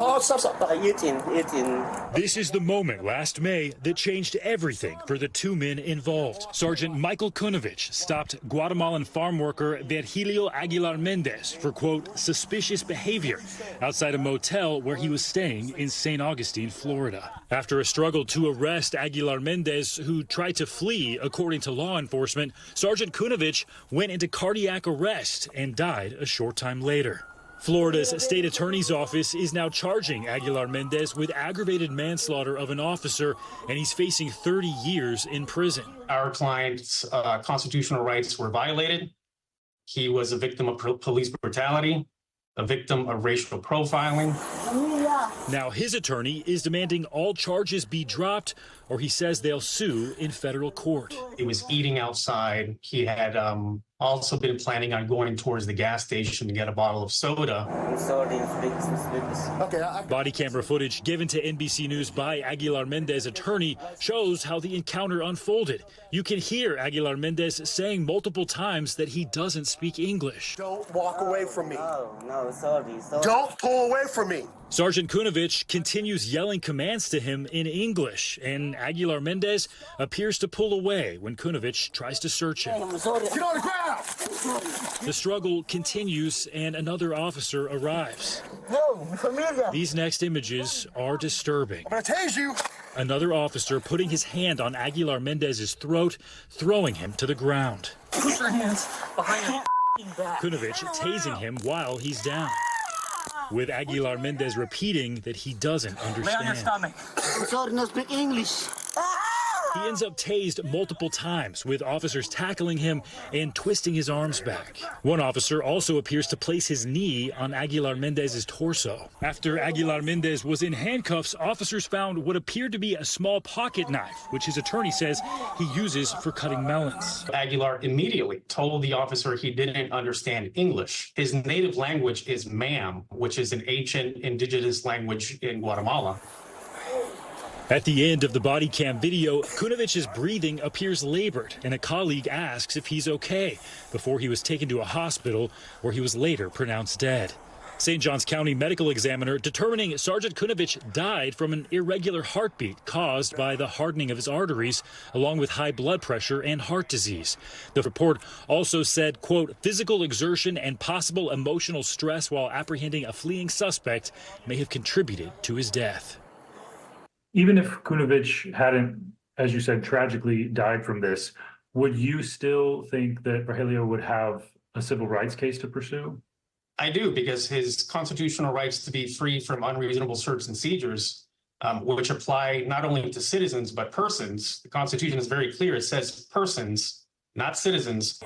This is the moment last May that changed everything for the two men involved. Sergeant Michael Kunovich stopped Guatemalan farm worker Virgilio Aguilar Mendez for, quote, suspicious behavior outside a motel where he was staying in St. Augustine, Florida. After a struggle to arrest Aguilar Mendez, who tried to flee, according to law enforcement, Sergeant Kunovich went into cardiac arrest and died a short time later. Florida's state attorney's office is now charging Aguilar Mendez with aggravated manslaughter of an officer, and he's facing 30 years in prison. Our client's constitutional rights were violated. He was a victim of police brutality, a victim of racial profiling. Now his attorney is demanding all charges be dropped, or he says they'll sue in federal court. He was eating outside. He had also been planning on going towards the gas station to get a bottle of soda. Body camera footage given to NBC News by Aguilar Mendez's attorney shows how the encounter unfolded. You can hear Aguilar Mendez saying multiple times that he doesn't speak English. Don't walk away from me. No, sorry. Don't pull away from me. Sergeant Kunovich continues yelling commands to him in English, and Aguilar Mendez appears to pull away when Kunovich tries to search him. Get on the ground! The struggle continues, and another officer arrives. These next images are disturbing. I'm gonna tase you! Another officer putting his hand on Aguilar Mendez's throat, throwing him to the ground. Put your hands behind your back. Kunovich tasing him while he's down, with Aguilar Mendez repeating that he doesn't understand. Lay on your stomach. I'm sorry, no speak English. He ends up tased multiple times, with officers tackling him and twisting his arms back. One officer also appears to place his knee on Aguilar Mendez's torso. After Aguilar Mendez was in handcuffs, officers found what appeared to be a small pocket knife, which his attorney says he uses for cutting melons. Aguilar immediately told the officer he didn't understand English. His native language is ma'am, which is an ancient indigenous language in Guatemala. At the end of the body cam video, Kunovich's breathing appears labored, and a colleague asks if he's okay before he was taken to a hospital where he was later pronounced dead. St. Johns County medical examiner determining Sergeant Kunovich died from an irregular heartbeat caused by the hardening of his arteries, along with high blood pressure and heart disease. The report also said, quote, physical exertion and possible emotional stress while apprehending a fleeing suspect may have contributed to his death. Even if Kunovich hadn't, as you said, tragically died from this, would you still think that Virgilio would have a civil rights case to pursue? I do, because his constitutional rights to be free from unreasonable search and seizures, which apply not only to citizens, but persons. The Constitution is very clear. It says persons, not citizens.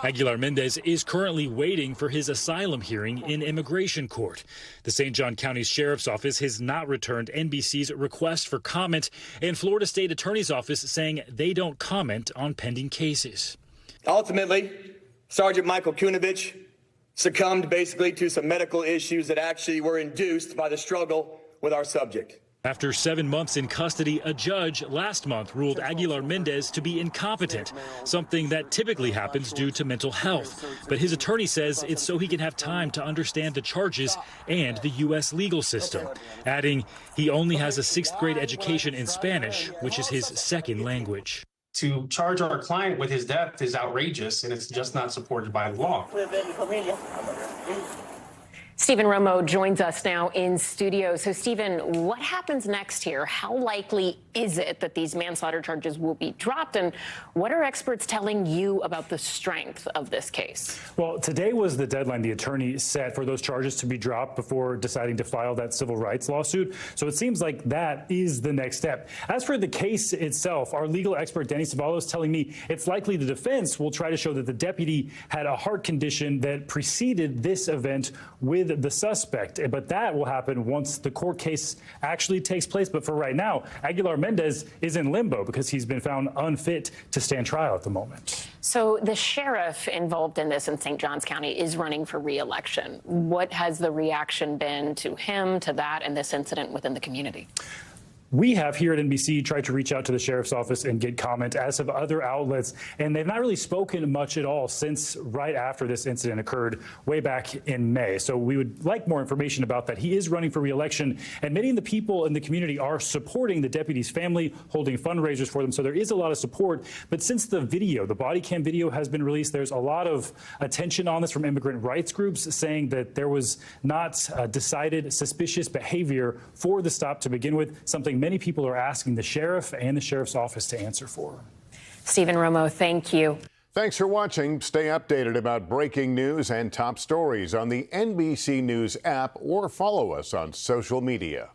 Aguilar Mendez is currently waiting for his asylum hearing in immigration court. The St. John County Sheriff's Office has not returned NBC's request for comment, and Florida State Attorney's Office saying they don't comment on pending cases. Ultimately, Sergeant Michael Kunovich succumbed basically to some medical issues that actually were induced by the struggle with our subject. After 7 months in custody, a judge last month ruled Aguilar Mendez to be incompetent, something that typically happens due to mental health. But his attorney says it's so he can have time to understand the charges and the U.S. legal system, adding he only has a 6th grade education in Spanish, which is his second language. To charge our client with his death is outrageous, and it's just not supported by the law. Stephen Romo joins us now in studio. So, Stephen, what happens next here? How likely is it that these manslaughter charges will be dropped? And what are experts telling you about the strength of this case? Well, today was the deadline the attorney set for those charges to be dropped before deciding to file that civil rights lawsuit. So it seems like that is the next step. As for the case itself, our legal expert, Danny Savallo, is telling me it's likely the defense will try to show that the deputy had a heart condition that preceded this event with the suspect. But that will happen once the court case actually takes place. But for right now, Aguilar Mendez is in limbo because he's been found unfit to stand trial at the moment. So the sheriff involved in this in St. Johns County is running for re-election. What has the reaction been to him, to that, and this incident within the community? We have here at NBC tried to reach out to the sheriff's office and get comment, as have other outlets, and they've not really spoken much at all since right after this incident occurred way back in May. So we would like more information about that. He is running for re-election, and many of the people in the community are supporting the deputy's family, holding fundraisers for them. So there is a lot of support. But since the video, the body cam video has been released, there's a lot of attention on this from immigrant rights groups saying that there was not decided suspicious behavior for the stop to begin with, something many people are asking the sheriff and the sheriff's office to answer for. Stephen Romo, thank you. Thanks for watching. Stay updated about breaking news and top stories on the NBC News app or follow us on social media.